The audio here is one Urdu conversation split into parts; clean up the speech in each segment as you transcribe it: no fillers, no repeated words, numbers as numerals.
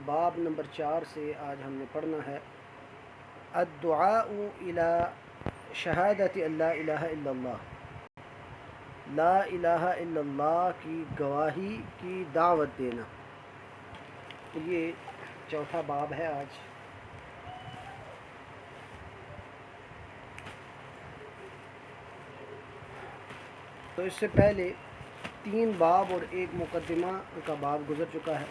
باب نمبر 4 سے آج ہم نے پڑھنا ہے الدعاء الی شہادت لا الہ الا اللہ، لا الہ الا اللہ کی گواہی کی دعوت دینا۔ یہ چوتھا باب ہے آج۔ تو اس سے پہلے 3 باب اور ایک مقدمہ کا باب گزر چکا ہے۔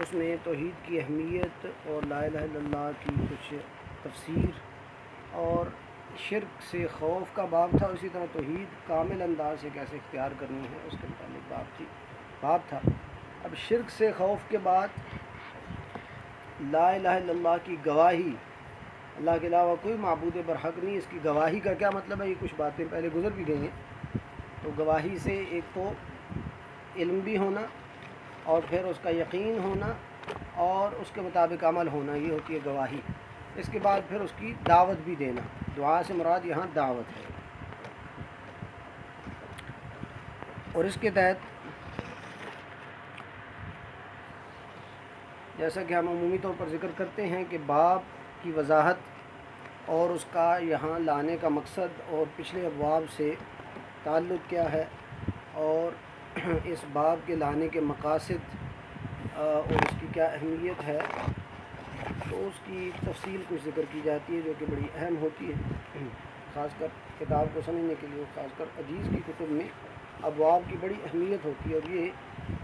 اس میں توحید کی اہمیت اور لا الہ الا اللہ کی کچھ تفسیر اور شرک سے خوف کا باب تھا۔ اسی طرح توحید کامل انداز سے کیسے اختیار کرنی ہے اس کے متعلق باب تھا۔ اب شرک سے خوف کے بعد لا الہ الا اللہ کی گواہی، اللہ کے علاوہ کوئی معبود برحق نہیں، اس کی گواہی کا کیا مطلب ہے، یہ کچھ باتیں پہلے گزر بھی گئی ہیں۔ تو گواہی سے ایک تو علم بھی ہونا اور پھر اس کا یقین ہونا اور اس کے مطابق عمل ہونا، یہ ہوتی ہے گواہی۔ اس کے بعد پھر اس کی دعوت بھی دینا۔ دعا سے مراد یہاں دعوت ہے، اور اس کے تحت جیسا کہ ہم عمومی طور پر ذکر کرتے ہیں کہ باب کی وضاحت اور اس کا یہاں لانے کا مقصد اور پچھلے ابواب سے تعلق کیا ہے اور اس باب کے لانے کے مقاصد اور اس کی کیا اہمیت ہے، تو اس کی تفصیل کچھ ذکر کی جاتی ہے جو کہ بڑی اہم ہوتی ہے، خاص کر کتاب کو سمجھنے کے لیے۔ خاص کر حدیث کی کتب میں ابواب کی بڑی اہمیت ہوتی ہے، اور یہ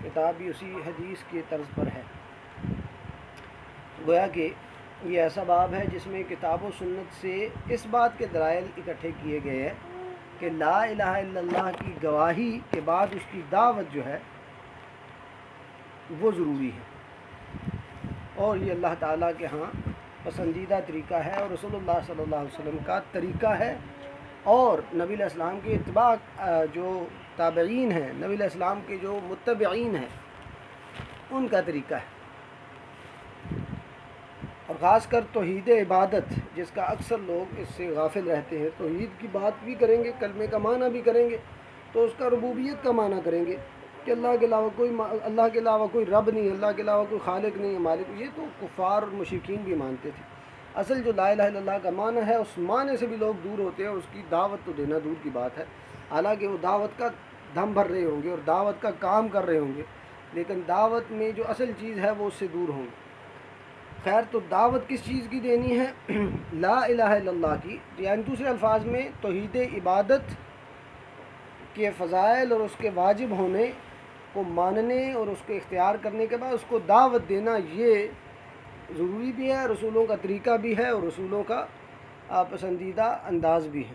کتاب بھی اسی حدیث کے طرز پر ہے۔ گویا کہ یہ ایسا باب ہے جس میں کتاب و سنت سے اس بات کے دلائل اکٹھے کیے گئے ہیں کہ لا الہ الا اللہ کی گواہی کے بعد اس کی دعوت جو ہے وہ ضروری ہے، اور یہ اللہ تعالیٰ کے ہاں پسندیدہ طریقہ ہے اور رسول اللہ صلی اللہ علیہ وسلم کا طریقہ ہے، اور نبی علیہ السلام کے اتباع جو تابعین ہیں، نبی علیہ السلام کے جو متبعین ہیں، ان کا طریقہ ہے۔ اور خاص کر توحید عبادت، جس کا اکثر لوگ اس سے غافل رہتے ہیں، توحید کی بات بھی کریں گے، کلمے کا معنی بھی کریں گے، تو اس کا ربوبیت کا معنی کریں گے کہ اللہ کے علاوہ کوئی رب نہیں، اللہ کے علاوہ کوئی خالق نہیں ہے، مالک۔ یہ تو کفار اور مشرکین بھی مانتے تھے۔ اصل جو لا الہ الا اللہ کا معنی ہے، اس معنی سے بھی لوگ دور ہوتے ہیں، اس کی دعوت تو دینا دور کی بات ہے، حالانکہ وہ دعوت کا دم بھر رہے ہوں گے اور دعوت کا کام کر رہے ہوں گے، لیکن دعوت میں جو اصل چیز ہے وہ اس سے دور ہوں گے۔ خیر، تو دعوت کس چیز کی دینی ہے؟ لا الہ الا اللہ کی، یعنی دوسرے الفاظ میں توحید عبادت کے فضائل اور اس کے واجب ہونے کو ماننے اور اس کو اختیار کرنے کے بعد اس کو دعوت دینا، یہ ضروری بھی ہے، رسولوں کا طریقہ بھی ہے اور رسولوں کا پسندیدہ انداز بھی ہے۔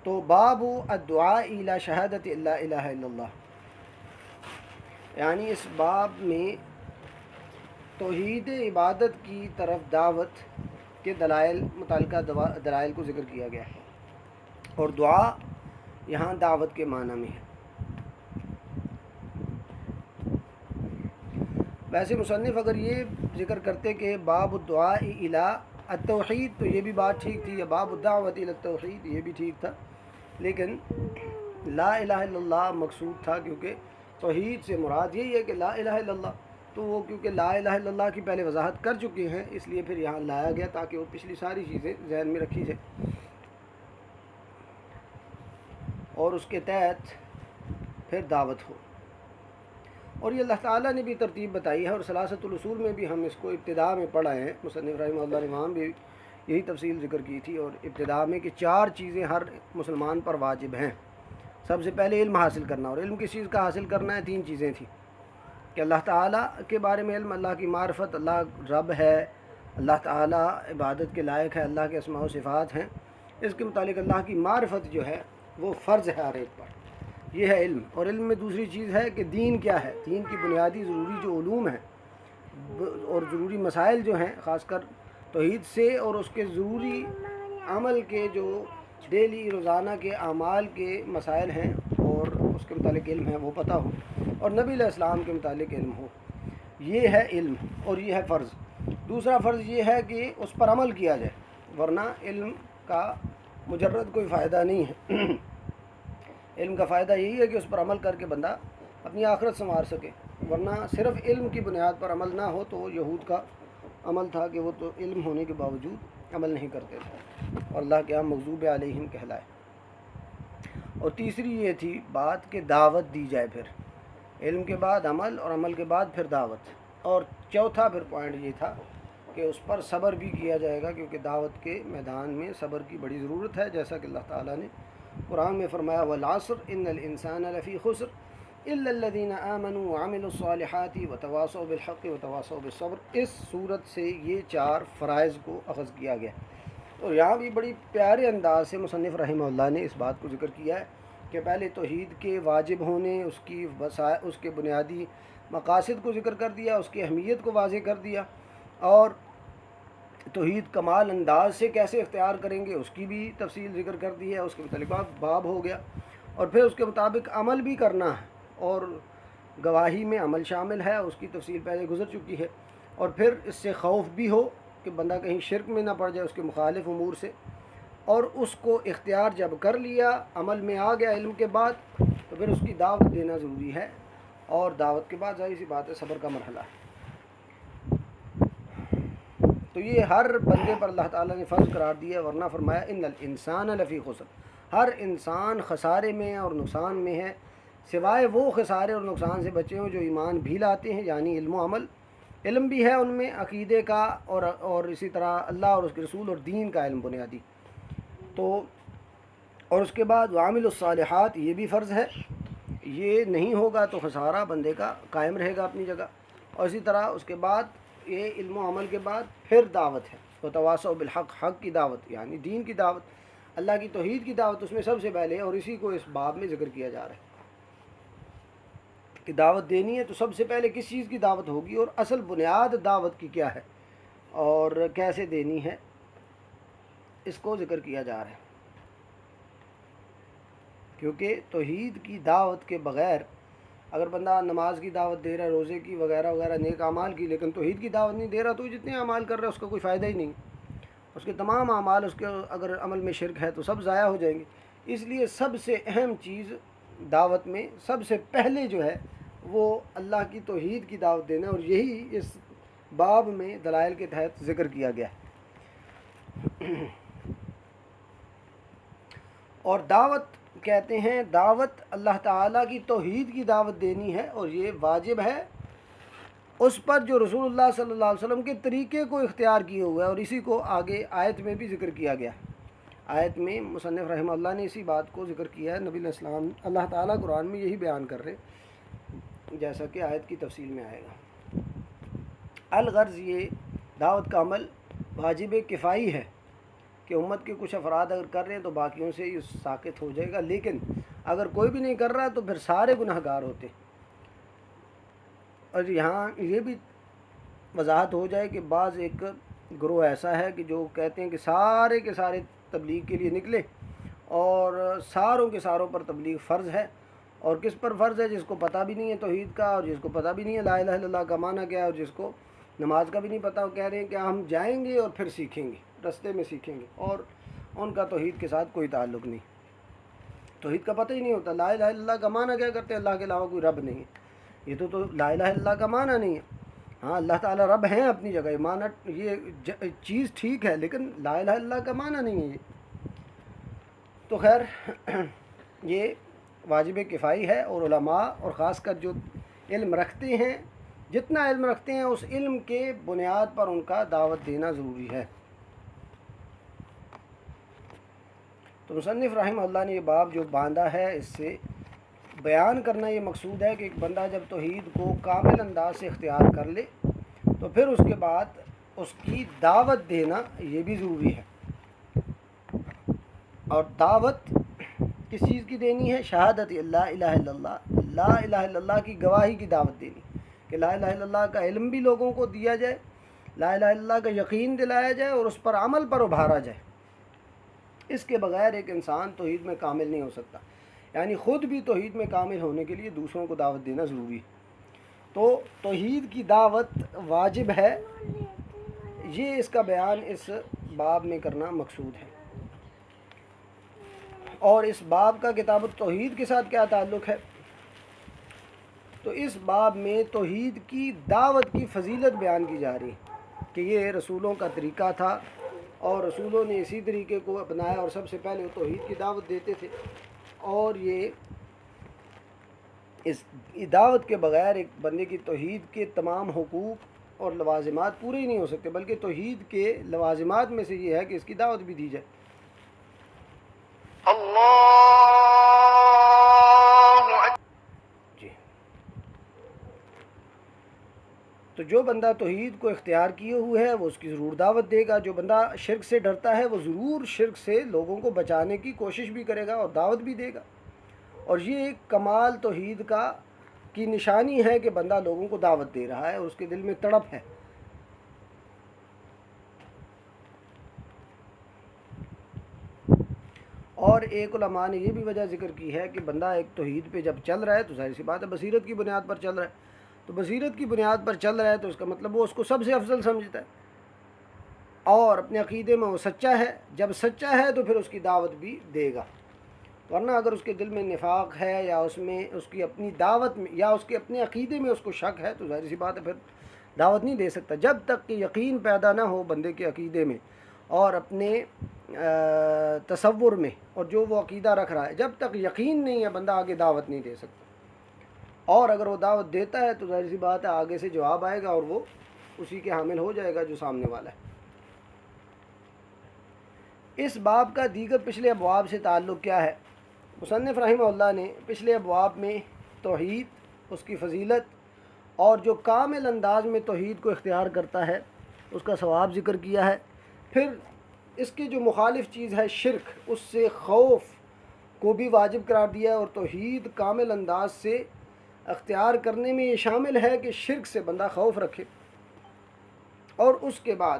تو باب الدعاء الی شہادت لا الہ الا اللہ، یعنی اس باب میں توحید عبادت کی طرف دعوت کے دلائل، متعلقہ دلائل کو ذکر کیا گیا ہے، اور دعا یہاں دعوت کے معنی میں ہے۔ ویسے مصنف اگر یہ ذکر کرتے کہ باب الدعاء الی التوحید تو یہ بھی بات ٹھیک تھی، یا باب الدعوت الی التوحید یہ بھی ٹھیک تھا، لیکن لا الہ الا اللہ مقصود تھا، کیونکہ توحید سے مراد یہی ہے کہ لا الہ الا اللہ، تو وہ کیونکہ لا الہ الا اللہ کی پہلے وضاحت کر چکے ہیں، اس لیے پھر یہاں لایا گیا تاکہ وہ پچھلی ساری چیزیں ذہن میں رکھی جائے، اور اس کے تحت پھر دعوت ہو۔ اور یہ اللہ تعالیٰ نے بھی ترتیب بتائی ہے، اور ثلاثۃ الاصول میں بھی ہم اس کو ابتدا میں پڑھا ہے، مصنف رحمہ اللہ نے وہاں بھی یہی تفصیل ذکر کی تھی، اور ابتدا میں کہ 4 چیزیں ہر مسلمان پر واجب ہیں۔ سب سے پہلے علم حاصل کرنا، اور علم کس چیز کا حاصل کرنا ہے؟ 3 چیزیں تھیں کہ اللہ تعالیٰ کے بارے میں علم، اللہ کی معرفت، اللہ رب ہے، اللہ تعالیٰ عبادت کے لائق ہے، اللہ کے اسماء و صفات ہیں، اس کے متعلق اللہ کی معرفت جو ہے وہ فرض ہے ہر ایک پر، یہ ہے علم۔ اور علم میں دوسری چیز ہے کہ دین کیا ہے، دین کی بنیادی ضروری جو علوم ہیں اور ضروری مسائل جو ہیں، خاص کر توحید سے اور اس کے ضروری عمل کے جو ڈیلی روزانہ کے اعمال کے مسائل ہیں اور اس کے متعلق علم ہے وہ پتہ ہو، اور نبی علیہ السلام کے متعلق علم ہو، یہ ہے علم، اور یہ ہے فرض۔ دوسرا فرض یہ ہے کہ اس پر عمل کیا جائے، ورنہ علم کا مجرد کوئی فائدہ نہیں ہے۔ علم کا فائدہ یہی ہے کہ اس پر عمل کر کے بندہ اپنی آخرت سنوار سکے، ورنہ صرف علم کی بنیاد پر عمل نہ ہو تو یہود کا عمل تھا کہ وہ تو علم ہونے کے باوجود عمل نہیں کرتے تھے اور اللہ کے ہاں مغضوب علیہم کہلائے۔ اور تیسری یہ تھی بات کہ دعوت دی جائے، پھر علم کے بعد عمل اور عمل کے بعد پھر دعوت، اور چوتھا پھر پوائنٹ یہ تھا کہ اس پر صبر بھی کیا جائے گا، کیونکہ دعوت کے میدان میں صبر کی بڑی ضرورت ہے، جیسا کہ اللہ تعالیٰ نے قرآن میں فرمایا والعصر ان الانسان لفی خسر الا الذین آمنوا وعملوا الصالحات وتواصوا بالحق وتواصوا بالصبر۔ اس صورت سے یہ 4 فرائض کو اخذ کیا گیا، اور یہاں بھی بڑی پیارے انداز سے مصنف رحمہ اللہ نے اس بات کو ذکر کیا ہے کہ پہلے توحید کے واجب ہونے، اس کے بنیادی مقاصد کو ذکر کر دیا، اس کی اہمیت کو واضح کر دیا، اور توحید کمال انداز سے کیسے اختیار کریں گے اس کی بھی تفصیل ذکر کر دی ہے، اس کے متعلق باب ہو گیا، اور پھر اس کے مطابق عمل بھی کرنا ہے، اور گواہی میں عمل شامل ہے، اس کی تفصیل پہلے گزر چکی ہے، اور پھر اس سے خوف بھی ہو کہ بندہ کہیں شرک میں نہ پڑ جائے اس کے مخالف امور سے، اور اس کو اختیار جب کر لیا، عمل میں آ گیا علم کے بعد، تو پھر اس کی دعوت دینا ضروری ہے، اور دعوت کے بعد ظاہر سی بات ہے صبر کا مرحلہ ہے۔ تو یہ ہر بندے پر اللہ تعالیٰ نے فرض قرار دیا، ورنہ فرمایا ان الانسان لفی خسر، ہر انسان خسارے میں اور نقصان میں ہے، سوائے وہ خسارے اور نقصان سے بچے ہوں جو ایمان بھی لاتے ہیں، یعنی علم و عمل، علم بھی ہے ان میں عقیدے کا اور اسی طرح اللہ اور اس کے رسول اور دین کا علم بنیادی، تو اور اس کے بعد وعامل الصالحات یہ بھی فرض ہے، یہ نہیں ہوگا تو خسارہ بندے کا قائم رہے گا اپنی جگہ، اور اسی طرح اس کے بعد یہ علم و عمل کے بعد پھر دعوت ہے، وتواصوا بالحق، حق کی دعوت یعنی دین کی دعوت، اللہ کی توحید کی دعوت اس میں سب سے پہلے ہے، اور اسی کو اس باب میں ذکر کیا جا رہا ہے کہ دعوت دینی ہے تو سب سے پہلے کس چیز کی دعوت ہوگی، اور اصل بنیاد دعوت کی کیا ہے اور کیسے دینی ہے، اس کو ذکر کیا جا رہا ہے، کیونکہ توحید کی دعوت کے بغیر اگر بندہ نماز کی دعوت دے رہا ہے، روزے کی وغیرہ وغیرہ نیک اعمال کی، لیکن توحید کی دعوت نہیں دے رہا تو جتنے اعمال کر رہا ہے اس کا کوئی فائدہ ہی نہیں، اس کے تمام اعمال، اس کے اگر عمل میں شرک ہے تو سب ضائع ہو جائیں گے۔ اس لیے سب سے اہم چیز دعوت میں سب سے پہلے جو ہے وہ اللہ کی توحید کی دعوت دینا، اور یہی اس باب میں دلائل کے تحت ذکر کیا گیا ہے۔ اور دعوت کہتے ہیں، دعوت اللہ تعالیٰ کی توحید کی دعوت دینی ہے، اور یہ واجب ہے اس پر جو رسول اللہ صلی اللہ علیہ وسلم کے طریقے کو اختیار کیے ہوئے ہے، اور اسی کو آگے آیت میں بھی ذکر کیا گیا۔ آیت میں مصنف رحمہ اللہ نے اسی بات کو ذکر کیا ہے، نبی علیہ السلام اللہ تعالیٰ قرآن میں یہی بیان کر رہے، جیسا کہ آیت کی تفصیل میں آئے گا۔ الغرض یہ دعوت کا عمل واجب کفائی ہے کہ امت کے کچھ افراد اگر کر رہے ہیں تو باقیوں سے یہ ساقط ہو جائے گا، لیکن اگر کوئی بھی نہیں کر رہا تو پھر سارے گناہ گار ہوتے۔ اور یہاں یہ بھی وضاحت ہو جائے کہ بعض ایک گروہ ایسا ہے کہ جو کہتے ہیں کہ سارے کے سارے تبلیغ کے لیے نکلے، اور ساروں کے ساروں پر تبلیغ فرض ہے، اور کس پر فرض ہے؟ جس کو پتہ بھی نہیں ہے توحید کا، اور جس کو پتہ بھی نہیں ہے لا الہ الا اللہ کا معنی کیا ہے، اور جس کو نماز کا بھی نہیں پتہ، وہ کہہ رہے ہیں کہ ہم جائیں گے اور پھر سیکھیں گے، رستے میں سیکھیں گے، اور ان کا توحید کے ساتھ کوئی تعلق نہیں، توحید کا پتہ ہی نہیں ہوتا، لا الہ الا اللہ کا معنی کیا کرتے ہیں، اللہ کے علاوہ کوئی رب نہیں ہے، یہ تو لا الہ الا اللہ کا معنی نہیں ہے۔ ہاں اللہ تعالیٰ رب ہیں اپنی جگہ، معنی یہ چیز ٹھیک ہے، لیکن لا الہ الا اللہ کا معنی نہیں ہے یہ۔ تو خیر یہ واجب کفائی ہے، اور علماء اور خاص کر جو علم رکھتے ہیں، جتنا علم رکھتے ہیں اس علم کے بنیاد پر ان کا دعوت دینا ضروری ہے۔ تو مصنف رحمہ اللہ نے یہ باب جو باندھا ہے، اس سے بیان کرنا یہ مقصود ہے کہ ایک بندہ جب توحید کو کامل انداز سے اختیار کر لے تو پھر اس کے بعد اس کی دعوت دینا یہ بھی ضروری ہے، اور دعوت کس چیز کی دینی ہے؟ شہادت لا الہ الا اللہ، لا الہ الا اللہ کی گواہی کی دعوت دینی، کہ لا الہ الا اللہ کا علم بھی لوگوں کو دیا جائے، لا الہ الا اللہ کا یقین دلایا جائے، اور اس پر عمل پر ابھارا جائے۔ اس کے بغیر ایک انسان توحید میں کامل نہیں ہو سکتا، یعنی خود بھی توحید میں کامل ہونے کے لیے دوسروں کو دعوت دینا ضروری ہے۔ تو توحید کی دعوت واجب ہے، یہ اس کا بیان اس باب میں کرنا مقصود ہے۔ اور اس باب کا کتاب التوحید کے ساتھ کیا تعلق ہے؟ تو اس باب میں توحید کی دعوت کی فضیلت بیان کی جا رہی ہے کہ یہ رسولوں کا طریقہ تھا اور رسولوں نے اسی طریقے کو اپنایا اور سب سے پہلے وہ توحید کی دعوت دیتے تھے، اور یہ اس دعوت کے بغیر ایک بندے کی توحید کے تمام حقوق اور لوازمات پورے ہی نہیں ہو سکتے، بلکہ توحید کے لوازمات میں سے یہ ہے کہ اس کی دعوت بھی دی جائے۔ جی، تو جو بندہ توحید کو اختیار کیے ہوئے ہے وہ اس کی ضرور دعوت دے گا، جو بندہ شرک سے ڈرتا ہے وہ ضرور شرک سے لوگوں کو بچانے کی کوشش بھی کرے گا اور دعوت بھی دے گا، اور یہ ایک کمال توحید کی نشانی ہے کہ بندہ لوگوں کو دعوت دے رہا ہے اور اس کے دل میں تڑپ ہے۔ اور ایک علماء نے یہ بھی وجہ ذکر کی ہے کہ بندہ ایک توحید پہ جب چل رہا ہے تو ظاہر سی بات ہے بصیرت کی بنیاد پر چل رہا ہے، تو بصیرت کی بنیاد پر چل رہا ہے تو اس کا مطلب وہ اس کو سب سے افضل سمجھتا ہے اور اپنے عقیدے میں وہ سچا ہے، جب سچا ہے تو پھر اس کی دعوت بھی دے گا، ورنہ اگر اس کے دل میں نفاق ہے یا اس میں اس کی اپنی دعوت میں یا اس کے اپنے عقیدے میں اس کو شک ہے تو ظاہر سی بات ہے پھر دعوت نہیں دے سکتا۔ جب تک کہ یقین پیدا نہ ہو بندے کے عقیدے میں اور اپنے تصور میں، اور جو وہ عقیدہ رکھ رہا ہے جب تک یقین نہیں ہے بندہ آگے دعوت نہیں دے سکتا، اور اگر وہ دعوت دیتا ہے تو ظاہر سی بات ہے آگے سے جواب آئے گا اور وہ اسی کے حامل ہو جائے گا جو سامنے والا ہے۔ اس باب کا دیگر پچھلے ابواب سے تعلق کیا ہے؟ مصنف رحمہ اللہ نے پچھلے ابواب میں توحید، اس کی فضیلت اور جو کامل انداز میں توحید کو اختیار کرتا ہے اس کا ثواب ذکر کیا ہے، پھر اس کی جو مخالف چیز ہے شرک، اس سے خوف کو بھی واجب قرار دیا ہے، اور توحید کامل انداز سے اختیار کرنے میں یہ شامل ہے کہ شرک سے بندہ خوف رکھے، اور اس کے بعد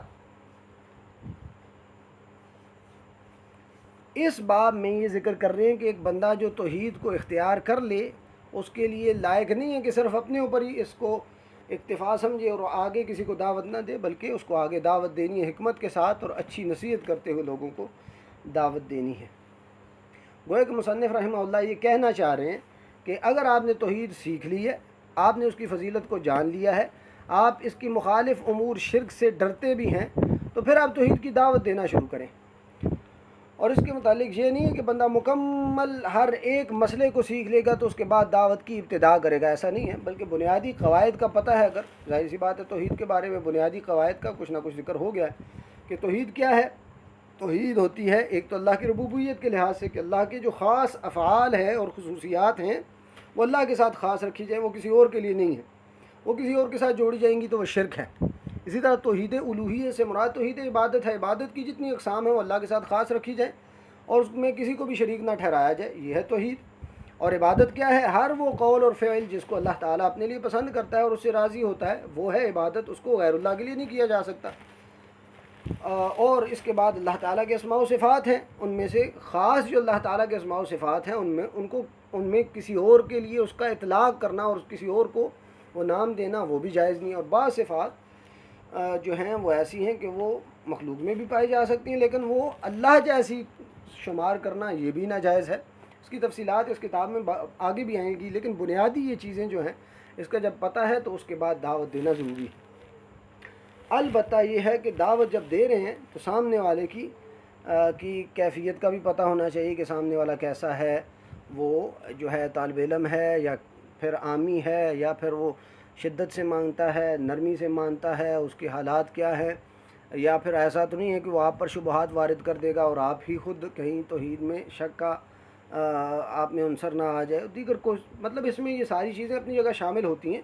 اس باب میں یہ ذکر کر رہے ہیں کہ ایک بندہ جو توحید کو اختیار کر لے اس کے لیے لائق نہیں ہے کہ صرف اپنے اوپر ہی اس کو اکتفا سمجھے اور آگے کسی کو دعوت نہ دے، بلکہ اس کو آگے دعوت دینی ہے حکمت کے ساتھ اور اچھی نصیحت کرتے ہوئے لوگوں کو دعوت دینی ہے۔ گویا کہ مصنف رحمہ اللہ یہ کہنا چاہ رہے ہیں کہ اگر آپ نے توحید سیکھ لی ہے، آپ نے اس کی فضیلت کو جان لیا ہے، آپ اس کی مخالف امور شرک سے ڈرتے بھی ہیں، تو پھر آپ توحید کی دعوت دینا شروع کریں۔ اور اس کے متعلق یہ نہیں ہے کہ بندہ مکمل ہر ایک مسئلے کو سیکھ لے گا تو اس کے بعد دعوت کی ابتدا کرے گا، ایسا نہیں ہے، بلکہ بنیادی قواعد کا پتہ ہے، اگر ظاہر سی بات ہے توحید کے بارے میں بنیادی قواعد کا کچھ نہ کچھ ذکر ہو گیا ہے کہ توحید کیا ہے۔ توحید ہوتی ہے ایک تو اللہ کی ربوبیت کے لحاظ سے کہ اللہ کے جو خاص افعال ہیں اور خصوصیات ہیں وہ اللہ کے ساتھ خاص رکھی جائیں، وہ کسی اور کے لیے نہیں ہے، وہ کسی اور کے ساتھ جوڑی جائیں گی تو وہ شرک ہے۔ اسی طرح توحید الوہیت سے مراد توحید عبادت ہے، عبادت کی جتنی اقسام ہیں وہ اللہ کے ساتھ خاص رکھی جائیں اور اس میں کسی کو بھی شریک نہ ٹھہرایا جائے، یہ ہے توحید۔ اور عبادت کیا ہے؟ ہر وہ قول اور فعل جس کو اللہ تعالیٰ اپنے لیے پسند کرتا ہے اور اس سے راضی ہوتا ہے وہ ہے عبادت، اس کو غیر اللہ کے لیے نہیں کیا جا سکتا۔ اور اس کے بعد اللہ تعالیٰ کے اسماء و صفات ہیں، ان میں سے خاص جو اللہ تعالیٰ کے اسماء و صفات ہیں ان میں کسی اور کے لیے اس کا اطلاق کرنا اور کسی اور کو وہ نام دینا وہ بھی جائز نہیں، اور بعض صفات جو ہیں وہ ایسی ہیں کہ وہ مخلوق میں بھی پائی جا سکتی ہیں لیکن وہ اللہ جیسی شمار کرنا یہ بھی ناجائز ہے۔ اس کی تفصیلات اس کتاب میں آگے بھی آئیں گی، لیکن بنیادی یہ چیزیں جو ہیں اس کا جب پتہ ہے تو اس کے بعد دعوت دینا ضروری ہے۔ البتہ یہ ہے کہ دعوت جب دے رہے ہیں تو سامنے والے کی کیفیت کا بھی پتہ ہونا چاہیے کہ سامنے والا کیسا ہے، وہ جو ہے طالب علم ہے یا پھر عامی ہے یا پھر وہ شدت سے مانگتا ہے، نرمی سے مانگتا ہے، اس کے حالات کیا ہیں، یا پھر ایسا تو نہیں ہے کہ وہ آپ پر شبہات وارد کر دے گا اور آپ ہی خود کہیں توحید میں شک کا آپ میں عنصر نہ آ جائے، دیگر کو مطلب اس میں یہ ساری چیزیں اپنی جگہ شامل ہوتی ہیں۔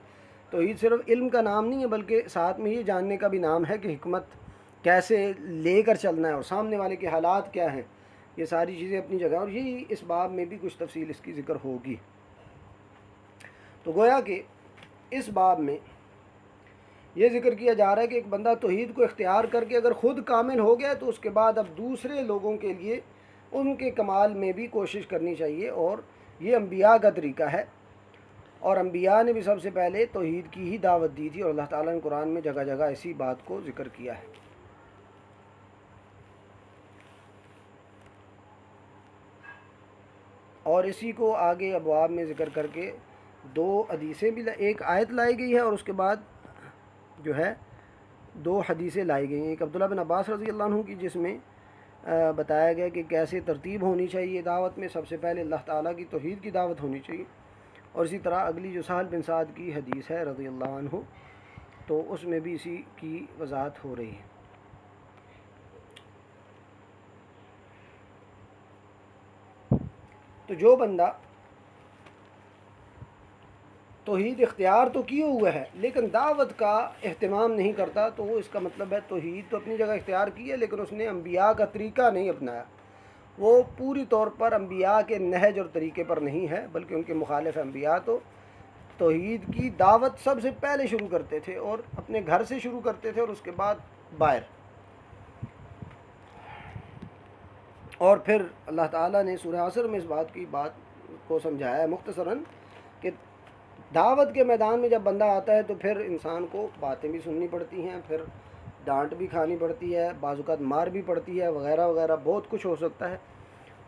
توحید صرف علم کا نام نہیں ہے بلکہ ساتھ میں یہ جاننے کا بھی نام ہے کہ حکمت کیسے لے کر چلنا ہے اور سامنے والے کے حالات کیا ہیں، یہ ساری چیزیں اپنی جگہ، اور یہی اس باب میں بھی کچھ تفصیل اس کی ذکر ہوگی۔ تو گویا کہ اس باب میں یہ ذکر کیا جا رہا ہے کہ ایک بندہ توحید کو اختیار کر کے اگر خود کامل ہو گیا تو اس کے بعد اب دوسرے لوگوں کے لیے ان کے کمال میں بھی کوشش کرنی چاہیے، اور یہ انبیاء کا طریقہ ہے، اور انبیاء نے بھی سب سے پہلے توحید کی ہی دعوت دی تھی، اور اللہ تعالیٰ نے قرآن میں جگہ جگہ اسی بات کو ذکر کیا ہے۔ اور اسی کو آگے ابواب میں ذکر کر کے 2 حدیثیں بھی، ایک آیت لائی گئی ہے اور اس کے بعد جو ہے 2 حدیثیں لائی گئی ہیں. ایک عبداللہ بن عباس رضی اللہ عنہ کی، جس میں بتایا گیا کہ کیسے ترتیب ہونی چاہیے دعوت میں. سب سے پہلے اللہ تعالیٰ کی توحید کی دعوت ہونی چاہیے. اور اسی طرح اگلی جو سہل بن سعد کی حدیث ہے رضی اللہ عنہ، تو اس میں بھی اسی کی وضاحت ہو رہی ہے. تو جو بندہ توحید اختیار تو کیے ہوئے ہے لیکن دعوت کا اہتمام نہیں کرتا، تو وہ اس کا مطلب ہے توحید تو اپنی جگہ اختیار کی ہے لیکن اس نے انبیاء کا طریقہ نہیں اپنایا. وہ پوری طور پر انبیاء کے نہج اور طریقے پر نہیں ہے، بلکہ ان کے مخالف. انبیاء تو توحید کی دعوت سب سے پہلے شروع کرتے تھے اور اپنے گھر سے شروع کرتے تھے اور اس کے بعد باہر. اور پھر اللہ تعالیٰ نے سورہ عصر میں اس بات کو سمجھایا ہے مختصراً کہ دعوت کے میدان میں جب بندہ آتا ہے تو پھر انسان کو باتیں بھی سننی پڑتی ہیں، پھر ڈانٹ بھی کھانی پڑتی ہے، بعض اوقات مار بھی پڑتی ہے، وغیرہ وغیرہ بہت کچھ ہو سکتا ہے.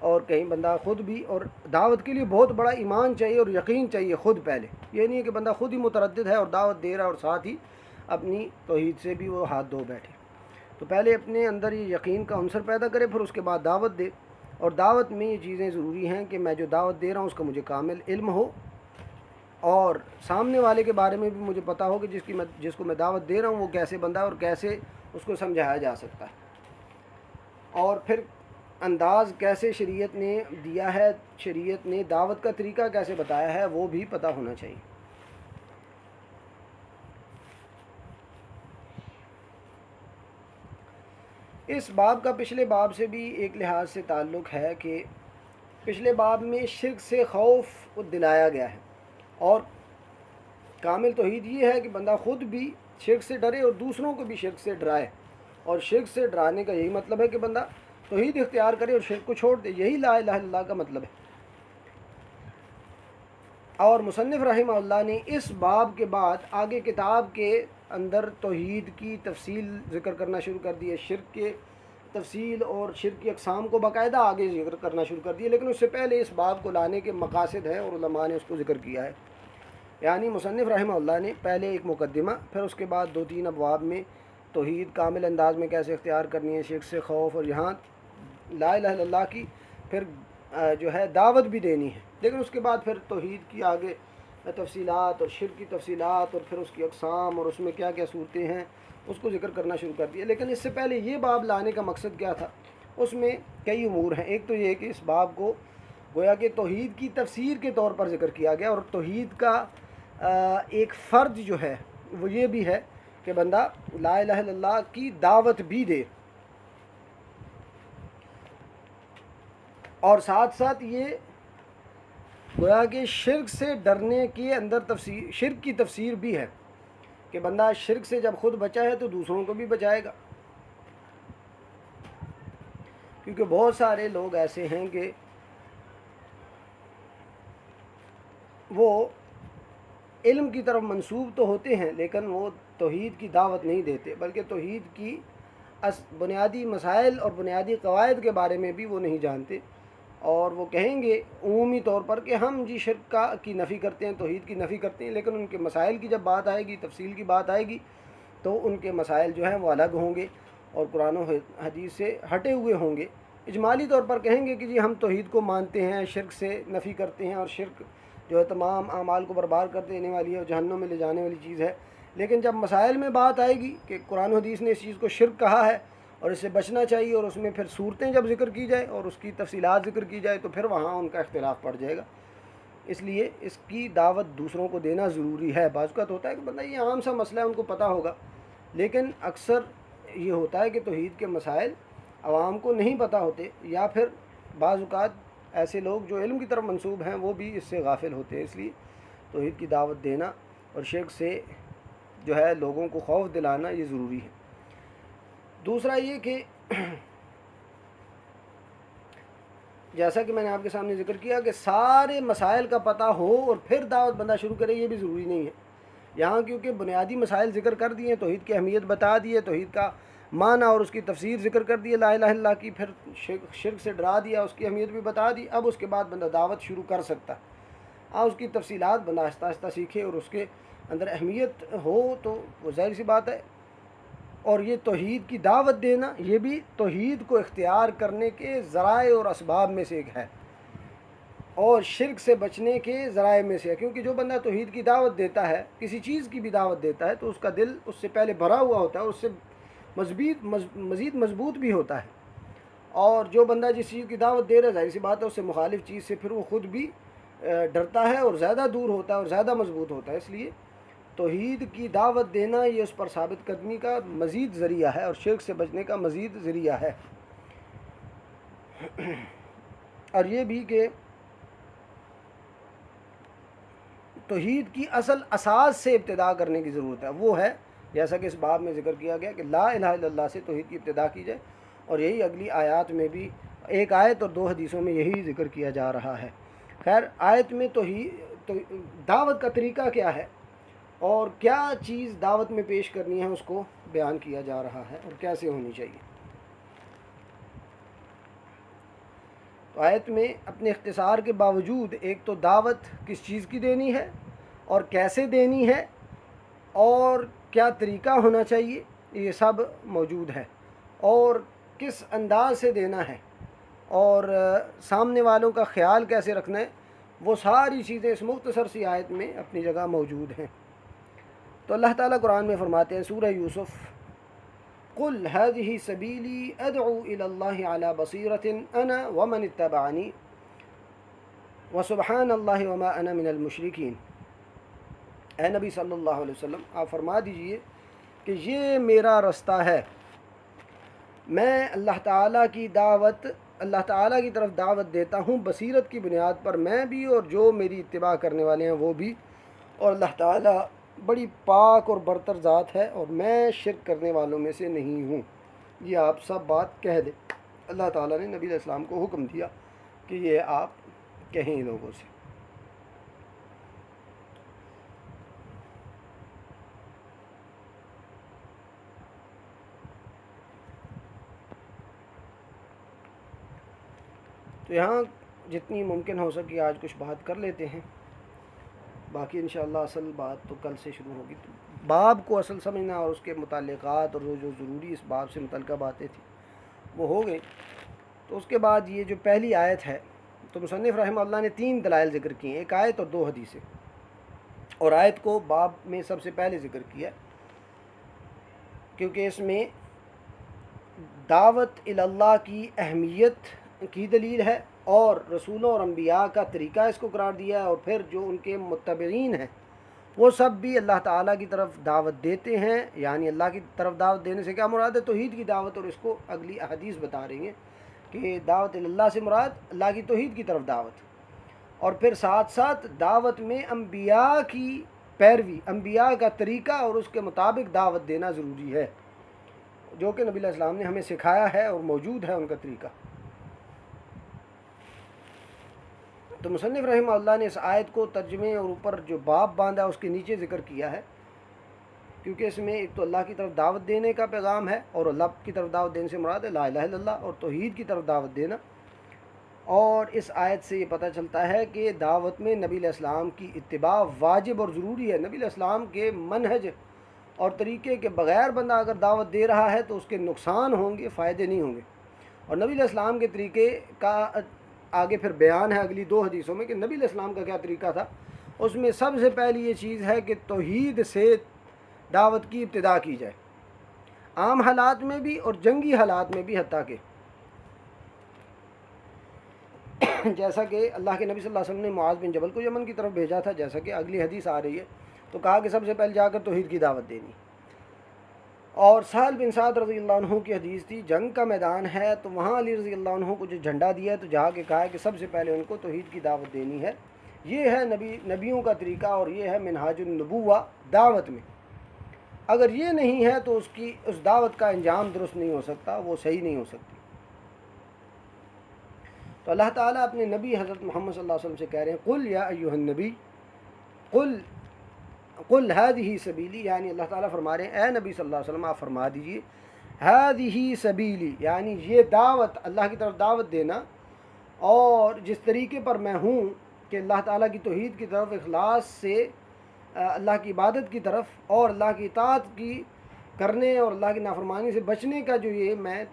اور کہیں بندہ خود بھی، اور دعوت کے لیے بہت بڑا ایمان چاہیے اور یقین چاہیے خود پہلے. یہ نہیں ہے کہ بندہ خود ہی متردد ہے اور دعوت دے رہا اور ساتھ ہی اپنی توحید سے بھی وہ ہاتھ دھو بیٹھے. تو پہلے اپنے اندر یہ یقین کا عنصر پیدا کرے، پھر اس کے بعد دعوت دے. اور دعوت میں یہ چیزیں ضروری ہیں کہ میں جو دعوت دے رہا ہوں اس کا مجھے کامل علم ہو، اور سامنے والے کے بارے میں بھی مجھے پتہ ہو کہ جس کو میں دعوت دے رہا ہوں وہ کیسے بندہ ہے اور کیسے اس کو سمجھایا جا سکتا ہے. اور پھر انداز کیسے شریعت نے دیا ہے، شریعت نے دعوت کا طریقہ کیسے بتایا ہے، وہ بھی پتہ ہونا چاہیے. اس باب کا پچھلے باب سے بھی ایک لحاظ سے تعلق ہے کہ پچھلے باب میں شرک سے خوف دلایا گیا ہے، اور کامل توحید یہ ہے کہ بندہ خود بھی شرک سے ڈرے اور دوسروں کو بھی شرک سے ڈرائے. اور شرک سے ڈرانے کا یہی مطلب ہے کہ بندہ توحید اختیار کرے اور شرک کو چھوڑ دے. یہی لا الہ الا اللہ کا مطلب ہے. اور مصنف رحمہ اللہ نے اس باب کے بعد آگے کتاب کے اندر توحید کی تفصیل ذکر کرنا شروع کر دی ہے، شرک کے تفصیل اور شرک کی اقسام کو باقاعدہ آگے ذکر کرنا شروع کر دیا. لیکن اس سے پہلے اس باب کو لانے کے مقاصد ہیں اور علماء نے اس کو ذکر کیا ہے. یعنی مصنف رحمہ اللہ نے پہلے ایک مقدمہ، پھر اس کے بعد 2-3 ابواب میں توحید کامل انداز میں کیسے اختیار کرنی ہے، شرک سے خوف، اور یہاں لا الہ الا اللہ کی پھر جو ہے دعوت بھی دینی ہے. لیکن اس کے بعد پھر توحید کی آگے تفصیلات اور شرک کی تفصیلات اور پھر اس کی اقسام اور اس میں کیا کیا صورتیں ہیں اس کو ذکر کرنا شروع کر دیا. لیکن اس سے پہلے یہ باب لانے کا مقصد کیا تھا، اس میں کئی امور ہیں. ایک تو یہ کہ اس باب کو گویا کہ توحید کی تفسیر کے طور پر ذکر کیا گیا، اور توحید کا ایک فرض جو ہے وہ یہ بھی ہے کہ بندہ لا الہ الا اللہ کی دعوت بھی دے، اور ساتھ ساتھ یہ گویا کہ شرک سے ڈرنے کے اندر تفسیر، شرک کی تفسیر بھی ہے کہ بندہ شرک سے جب خود بچا ہے تو دوسروں کو بھی بچائے گا. کیونکہ بہت سارے لوگ ایسے ہیں کہ وہ علم کی طرف منسوب تو ہوتے ہیں لیکن وہ توحید کی دعوت نہیں دیتے، بلکہ توحید کی بنیادی مسائل اور بنیادی قواعد کے بارے میں بھی وہ نہیں جانتے. اور وہ کہیں گے عمومی طور پر کہ ہم جی شرک کی نفی کرتے ہیں، توحید کی نفی کرتے ہیں، لیکن ان کے مسائل کی جب بات آئے گی، تفصیل کی بات آئے گی، تو ان کے مسائل جو ہیں وہ الگ ہوں گے اور قرآن و حدیث سے ہٹے ہوئے ہوں گے. اجمالی طور پر کہیں گے کہ جی ہم توحید کو مانتے ہیں، شرک سے نفی کرتے ہیں، اور شرک جو ہے تمام اعمال کو برباد کر دینے والی ہے اور جہنم میں لے جانے والی چیز ہے. لیکن جب مسائل میں بات آئے گی کہ قرآن و حدیث نے اس چیز کو شرک کہا ہے اور اس سے بچنا چاہیے، اور اس میں پھر صورتیں جب ذکر کی جائے اور اس کی تفصیلات ذکر کی جائے، تو پھر وہاں ان کا اختلاف پڑ جائے گا. اس لیے اس کی دعوت دوسروں کو دینا ضروری ہے. بعض اوقات ہوتا ہے کہ بندہ یہ عام سا مسئلہ ہے، ان کو پتہ ہوگا، لیکن اکثر یہ ہوتا ہے کہ توحید کے مسائل عوام کو نہیں پتہ ہوتے، یا پھر بعض اوقات ایسے لوگ جو علم کی طرف منسوب ہیں وہ بھی اس سے غافل ہوتے ہیں. اس لیے توحید کی دعوت دینا اور شرک سے جو ہے لوگوں کو خوف دلانا یہ ضروری ہے. دوسرا یہ کہ جیسا کہ میں نے آپ کے سامنے ذکر کیا کہ سارے مسائل کا پتہ ہو اور پھر دعوت بندہ شروع کرے، یہ بھی ضروری نہیں ہے. یہاں کیونکہ بنیادی مسائل ذکر کر دیے، توحید کی اہمیت بتا دی ہے، توحید کا معنی اور اس کی تفسیر ذکر کر دی لا الہ الا اللہ کی، پھر شرک سے ڈرا دیا، اس کی اہمیت بھی بتا دی، اب اس کے بعد بندہ دعوت شروع کر سکتا ہے۔ اس کی تفصیلات بندہ آہستہ آہستہ سیکھے اور اس کے اندر اہمیت ہو تو وہ ظاہر سی بات ہے۔ اور یہ توحید کی دعوت دینا یہ بھی توحید کو اختیار کرنے کے ذرائع اور اسباب میں سے ایک ہے، اور شرک سے بچنے کے ذرائع میں سے ہے، کیونکہ جو بندہ توحید کی دعوت دیتا ہے، کسی چیز کی بھی دعوت دیتا ہے، تو اس کا دل اس سے پہلے بھرا ہوا ہوتا ہے اور اس سے مزید مضبوط بھی ہوتا ہے۔ اور جو بندہ جس چیز کی دعوت دے رہا ہے ظاہر سی بات ہے اس سے مخالف چیز سے پھر وہ خود بھی ڈرتا ہے اور زیادہ دور ہوتا ہے اور زیادہ مضبوط ہوتا ہے۔ اس لیے توحید کی دعوت دینا یہ اس پر ثابت قدمی کا مزید ذریعہ ہے اور شرک سے بچنے کا مزید ذریعہ ہے۔ اور یہ بھی کہ توحید کی اصل اساس سے ابتدا کرنے کی ضرورت ہے، وہ ہے جیسا کہ اس باب میں ذکر کیا گیا کہ لا الہ الا اللہ سے توحید کی ابتدا کی جائے، اور یہی اگلی آیات میں بھی، ایک آیت اور 2 حدیثوں میں یہی ذکر کیا جا رہا ہے۔ خیر، آیت میں دعوت کا طریقہ کیا ہے اور کیا چیز دعوت میں پیش کرنی ہے اس کو بیان کیا جا رہا ہے اور کیسے ہونی چاہیے۔ تو آیت میں اپنے اختصار کے باوجود ایک تو دعوت کس چیز کی دینی ہے اور کیسے دینی ہے اور کیا طریقہ ہونا چاہیے، یہ سب موجود ہے، اور کس انداز سے دینا ہے اور سامنے والوں کا خیال کیسے رکھنا ہے، وہ ساری چیزیں اس مختصر سی آیت میں اپنی جگہ موجود ہیں۔ تو اللہ تعالیٰ قرآن میں فرماتے ہیں سورہ یوسف، قل هذه سبیلی ادعو الی اللہ علی بصیرۃ انا ومن اتبعنی وسبحان اللہ وما انا من المشرکین۔ اے نبی صلی اللہ علیہ وسلم، آپ فرما دیجئے کہ یہ میرا رستہ ہے، میں اللہ تعالیٰ کی طرف دعوت دیتا ہوں بصیرت کی بنیاد پر، میں بھی اور جو میری اتباع کرنے والے ہیں وہ بھی، اور اللہ تعالیٰ بڑی پاک اور برتر ذات ہے اور میں شرک کرنے والوں میں سے نہیں ہوں۔ یہ آپ سب بات کہہ دیں، اللہ تعالیٰ نے نبی علیہ السلام کو حکم دیا کہ یہ آپ کہیں لوگوں سے۔ تو یہاں جتنی ممکن ہو سکی آج کچھ بات کر لیتے ہیں، باقی انشاءاللہ اصل بات تو کل سے شروع ہوگی۔ تو باب کو اصل سمجھنا اور اس کے متعلقات اور جو ضروری اس باب سے متعلقہ باتیں تھیں وہ ہو گئی۔ تو اس کے بعد یہ جو پہلی آیت ہے، تو مصنف رحمہ اللہ نے 3 دلائل ذکر کی ہیں، ایک آیت اور 2 حدیثیں، اور آیت کو باب میں سب سے پہلے ذکر کیا کیونکہ اس میں دعوت الی اللہ کی اہمیت کی دلیل ہے، اور رسولوں اور انبیاء کا طریقہ اس کو قرار دیا ہے، اور پھر جو ان کے متبعین ہیں وہ سب بھی اللہ تعالیٰ کی طرف دعوت دیتے ہیں۔ یعنی اللہ کی طرف دعوت دینے سے کیا مراد ہے؟ توحید کی دعوت، اور اس کو اگلی احادیث بتا رہی ہیں کہ دعوت اللہ سے مراد اللہ کی توحید کی طرف دعوت، اور پھر ساتھ ساتھ دعوت میں انبیاء کی پیروی، انبیاء کا طریقہ اور اس کے مطابق دعوت دینا ضروری ہے، جو کہ نبی علیہ السلام نے ہمیں سکھایا ہے اور موجود ہے ان کا طریقہ۔ تو مصنف رحمہ اللہ نے اس آیت کو ترجمے اور اوپر جو باب باندھا اس کے نیچے ذکر کیا ہے، کیونکہ اس میں ایک تو اللہ کی طرف دعوت دینے کا پیغام ہے، اور اللہ کی طرف دعوت دینے سے مراد ہے لا الہ الا اللہ اور توحید کی طرف دعوت دینا۔ اور اس آیت سے یہ پتہ چلتا ہے کہ دعوت میں نبی علیہ السلام کی اتباع واجب اور ضروری ہے۔ نبی علیہ السلام کے منہج اور طریقے کے بغیر بندہ اگر دعوت دے رہا ہے تو اس کے نقصان ہوں گے، فائدے نہیں ہوں گے۔ اور نبی علیہ السلام کے طریقے کا آگے پھر بیان ہے اگلی 2 حدیثوں میں کہ نبی علیہ السلام کا کیا طریقہ تھا۔ اس میں سب سے پہلی یہ چیز ہے کہ توحید سے دعوت کی ابتدا کی جائے، عام حالات میں بھی اور جنگی حالات میں بھی، حتیٰ کہ جیسا کہ اللہ کے نبی صلی اللہ علیہ وسلم نے معاذ بن جبل کو یمن کی طرف بھیجا تھا، جیسا کہ اگلی حدیث آ رہی ہے، تو کہا کہ سب سے پہلے جا کر توحید کی دعوت دینی۔ اور سہل بن سعد رضی اللہ عنہ کی حدیث تھی، جنگ کا میدان ہے تو وہاں علی رضی اللہ عنہ کو جو جھنڈا دیا ہے تو جا کے کہا ہے کہ سب سے پہلے ان کو توحید کی دعوت دینی ہے۔ یہ ہے نبیوں کا طریقہ، اور یہ ہے منہاج النبوہ دعوت میں۔ اگر یہ نہیں ہے تو اس دعوت کا انجام درست نہیں ہو سکتا، وہ صحیح نہیں ہو سکتی۔ تو اللہ تعالیٰ اپنے نبی حضرت محمد صلی اللہ علیہ وسلم سے کہہ رہے ہیں قل یا ایھا النبی قل هذه سبیلی، یعنی اللہ تعالیٰ فرما رہے ہیں اے نبی صلی اللہ علیہ وسلم آپ فرما دیجئے ہذہ سبیلی، یعنی یہ دعوت، اللہ کی طرف دعوت دینا، اور جس طریقے پر میں ہوں کہ اللہ تعالیٰ کی توحید کی طرف، اخلاص سے اللہ کی عبادت کی طرف، اور اللہ کی اطاعت کی کرنے اور اللہ کی نافرمانی سے بچنے کا جو یہ میں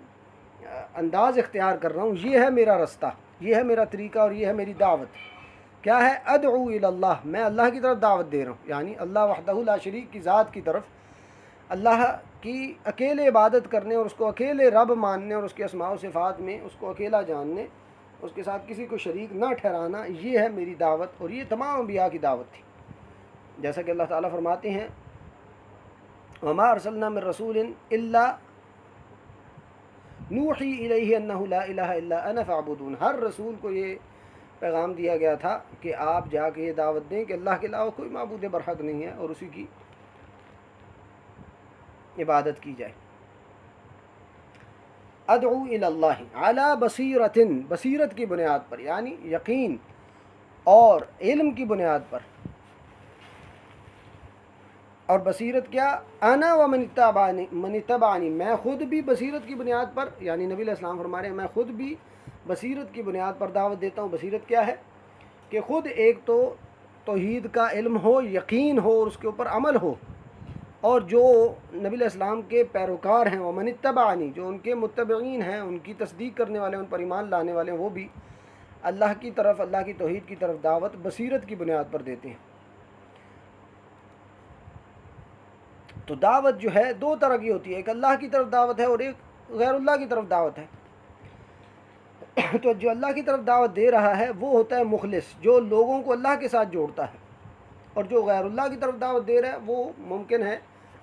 انداز اختیار کر رہا ہوں، یہ ہے میرا رستہ، یہ ہے میرا طریقہ، اور یہ ہے میری دعوت۔ کیا ہے؟ ادعو الی اللہ، میں اللہ کی طرف دعوت دے رہا ہوں، یعنی اللہ وحدہ لا شریک کی ذات کی طرف، اللہ کی اکیلے عبادت کرنے اور اس کو اکیلے رب ماننے، اور اس کے اسماء و صفات میں اس کو اکیلا جاننے، اس کے ساتھ کسی کو شریک نہ ٹھہرانا، یہ ہے میری دعوت، اور یہ تمام انبیاء کی دعوت تھی۔ جیسا کہ اللہ تعالیٰ فرماتے ہیں وما ارسلنا من رسول الا نوحی الیہ انہ لا الہ الا انا فاعبدون، ہر رسول کو یہ پیغام دیا گیا تھا کہ آپ جا کے یہ دعوت دیں کہ اللہ کے علاوہ کوئی معبود برحق نہیں ہے، اور اسی کی عبادت کی جائے۔ ادعو الی اللہ علی بصیرۃ، بصیرت کی بنیاد پر، یعنی یقین اور علم کی بنیاد پر۔ اور بصیرت کیا؟ انا و من اتبعنی، میں خود بھی بصیرت کی بنیاد پر، یعنی نبی علیہ السلام فرما رہے ہیں میں خود بھی بصیرت کی بنیاد پر دعوت دیتا ہوں۔ بصیرت کیا ہے؟ کہ خود ایک تو توحید کا علم ہو، یقین ہو، اور اس کے اوپر عمل ہو، اور جو نبی علیہ السلام کے پیروکار ہیں، ومن اتبعنی، جو ان کے متبعین ہیں، ان کی تصدیق کرنے والے، ان پر ایمان لانے والے ہیں، وہ بھی اللہ کی طرف، اللہ کی توحید کی طرف دعوت بصیرت کی بنیاد پر دیتے ہیں۔ تو دعوت جو ہے دو طرح کی ہوتی ہے، ایک اللہ کی طرف دعوت ہے اور ایک غیر اللہ کی طرف دعوت ہے۔ تو جو اللہ کی طرف دعوت دے رہا ہے وہ ہوتا ہے مخلص، جو لوگوں کو اللہ کے ساتھ جوڑتا ہے، اور جو غیر اللہ کی طرف دعوت دے رہا ہے وہ ممکن ہے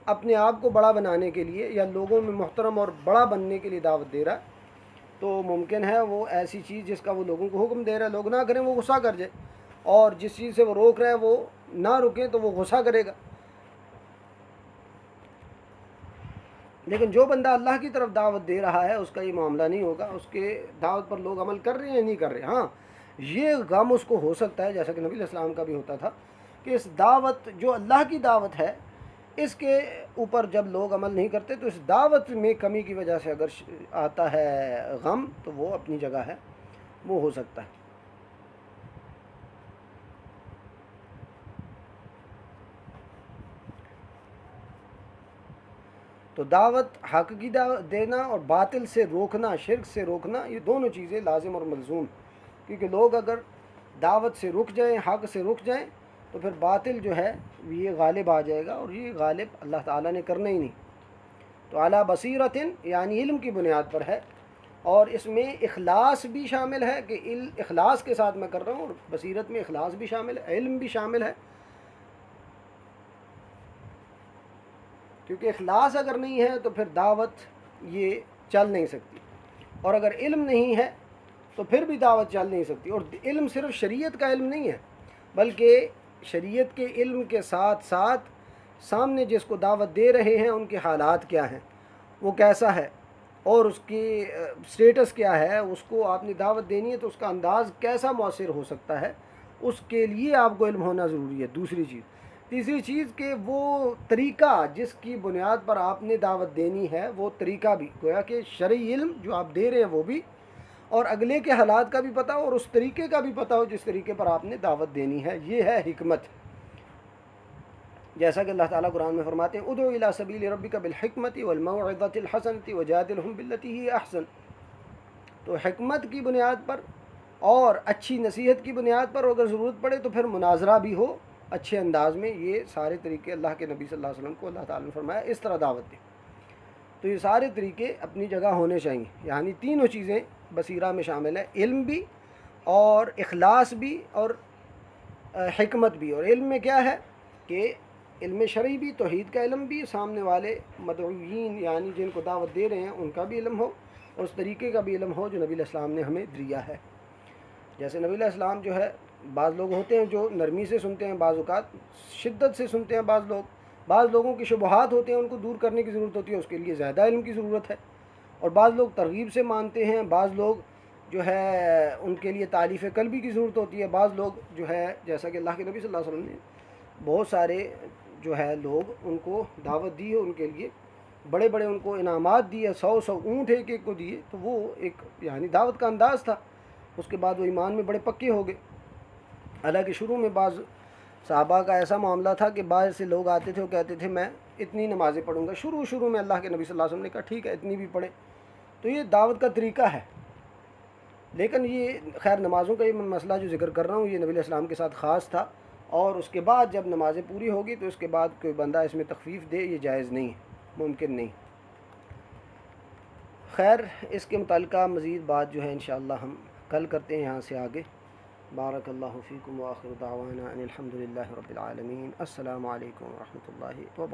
اپنے آپ کو بڑا بنانے کے لیے یا لوگوں میں محترم اور بڑا بننے کے لیے دعوت دے رہا ہے، تو ممکن ہے وہ ایسی چیز جس کا وہ لوگوں کو حکم دے رہا ہے لوگ نہ کریں، وہ غصہ کر جائے، اور جس چیز سے وہ روک رہا ہے وہ نہ رکیں تو وہ غصہ کرے گا۔ لیکن جو بندہ اللہ کی طرف دعوت دے رہا ہے اس کا یہ معاملہ نہیں ہوگا، اس کے دعوت پر لوگ عمل کر رہے ہیں یا نہیں کر رہے۔ ہاں یہ غم اس کو ہو سکتا ہے، جیسا کہ نبی علیہ السلام کا بھی ہوتا تھا، کہ اس دعوت جو اللہ کی دعوت ہے اس کے اوپر جب لوگ عمل نہیں کرتے تو اس دعوت میں کمی کی وجہ سے اگر آتا ہے غم تو وہ اپنی جگہ ہے، وہ ہو سکتا ہے۔ تو دعوت حق کی دعوت دینا اور باطل سے روکنا، شرک سے روکنا، یہ دونوں چیزیں لازم اور ملزوم، کیونکہ لوگ اگر دعوت سے رک جائیں، حق سے رک جائیں، تو پھر باطل جو ہے یہ غالب آ جائے گا، اور یہ غالب اللہ تعالیٰ نے کرنا ہی نہیں۔ تو اعلیٰ بصیرت یعنی علم کی بنیاد پر ہے، اور اس میں اخلاص بھی شامل ہے کہ اخلاص کے ساتھ میں کر رہا ہوں، اور بصیرت میں اخلاص بھی شامل ہے، علم بھی شامل ہے، کیونکہ اخلاص اگر نہیں ہے تو پھر دعوت یہ چل نہیں سکتی، اور اگر علم نہیں ہے تو پھر بھی دعوت چل نہیں سکتی۔ اور علم صرف شریعت کا علم نہیں ہے، بلکہ شریعت کے علم کے ساتھ ساتھ سامنے جس کو دعوت دے رہے ہیں ان کے حالات کیا ہیں، وہ کیسا ہے، اور اس کی سٹیٹس کیا ہے، اس کو آپ نے دعوت دینی ہے تو اس کا انداز کیسا مؤثر ہو سکتا ہے، اس کے لیے آپ کو علم ہونا ضروری ہے۔ دوسری چیز، تیسری چیز کہ وہ طریقہ جس کی بنیاد پر آپ نے دعوت دینی ہے وہ طریقہ بھی، گویا کہ شرعی علم جو آپ دے رہے ہیں وہ بھی، اور اگلے کے حالات کا بھی پتہ ہو، اور اس طریقے کا بھی پتہ ہو جس طریقے پر آپ نے دعوت دینی ہے، یہ ہے حکمت۔ جیسا کہ اللہ تعالیٰ قرآن میں فرماتے ہیں ادعو الی سبیل ربک بالحکمت والموعظۃ الحسنۃ وجادلہم باللتی ہی احسن۔ تو حکمت کی بنیاد پر اور اچھی نصیحت کی بنیاد پر، اگر ضرورت پڑے تو پھر مناظرہ بھی ہو اچھے انداز میں، یہ سارے طریقے اللہ کے نبی صلی اللہ علیہ وسلم کو اللہ تعالیٰ نے فرمایا اس طرح دعوت دیں۔ تو یہ سارے طریقے اپنی جگہ ہونے چاہیے، یعنی تینوں چیزیں بصیرہ میں شامل ہے، علم بھی اور اخلاص بھی اور حکمت بھی۔ اور علم میں کیا ہے کہ علم شرعی بھی، توحید کا علم بھی، سامنے والے مدعوین یعنی جن کو دعوت دے رہے ہیں ان کا بھی علم ہو، اور اس طریقے کا بھی علم ہو جو نبی علیہ السلام نے ہمیں دیا ہے۔ جیسے نبی علیہ السلام جو ہے، بعض لوگ ہوتے ہیں جو نرمی سے سنتے ہیں، بعض اوقات شدت سے سنتے ہیں، بعض لوگوں کی شبہات ہوتے ہیں ان کو دور کرنے کی ضرورت ہوتی ہے، اس کے لیے زیادہ علم کی ضرورت ہے، اور بعض لوگ ترغیب سے مانتے ہیں، بعض لوگ جو ہے ان کے لیے تعلیف قلبی کی ضرورت ہوتی ہے، بعض لوگ جو ہے جیسا کہ اللہ کے نبی صلی اللہ علیہ وسلم نے بہت سارے جو ہے لوگ ان کو دعوت دی ہے، ان کے لیے بڑے بڑے ان کو انعامات دیے، 100 اونٹ ایک ایک کو دیے، تو وہ ایک یعنی دعوت کا انداز تھا۔ اس کے بعد وہ ایمان میں بڑے پکے ہو گئے۔ حالانکہ شروع میں بعض صحابہ کا ایسا معاملہ تھا کہ باہر سے لوگ آتے تھے، وہ کہتے تھے میں اتنی نمازیں پڑھوں گا۔ شروع میں اللہ کے نبی صلی اللہ علیہ وسلم نے کہا ٹھیک ہے اتنی بھی پڑھیں۔ تو یہ دعوت کا طریقہ ہے۔ لیکن یہ خیر نمازوں کا یہ مسئلہ جو ذکر کر رہا ہوں، یہ نبی علیہ السلام کے ساتھ خاص تھا، اور اس کے بعد جب نمازیں پوری ہوگی تو اس کے بعد کوئی بندہ اس میں تخفیف دے، یہ جائز نہیں ہے، ممکن نہیں۔ خیر اس کے متعلقہ مزید بات جو ہے انشاءاللہ ہم کل کرتے ہیں یہاں سے آگے۔ بارک اللہ فیکم وآخر دعوانا ان الحمد للہ رب العالمین۔ السلام علیکم ورحمۃ اللہ وبرکاتہ۔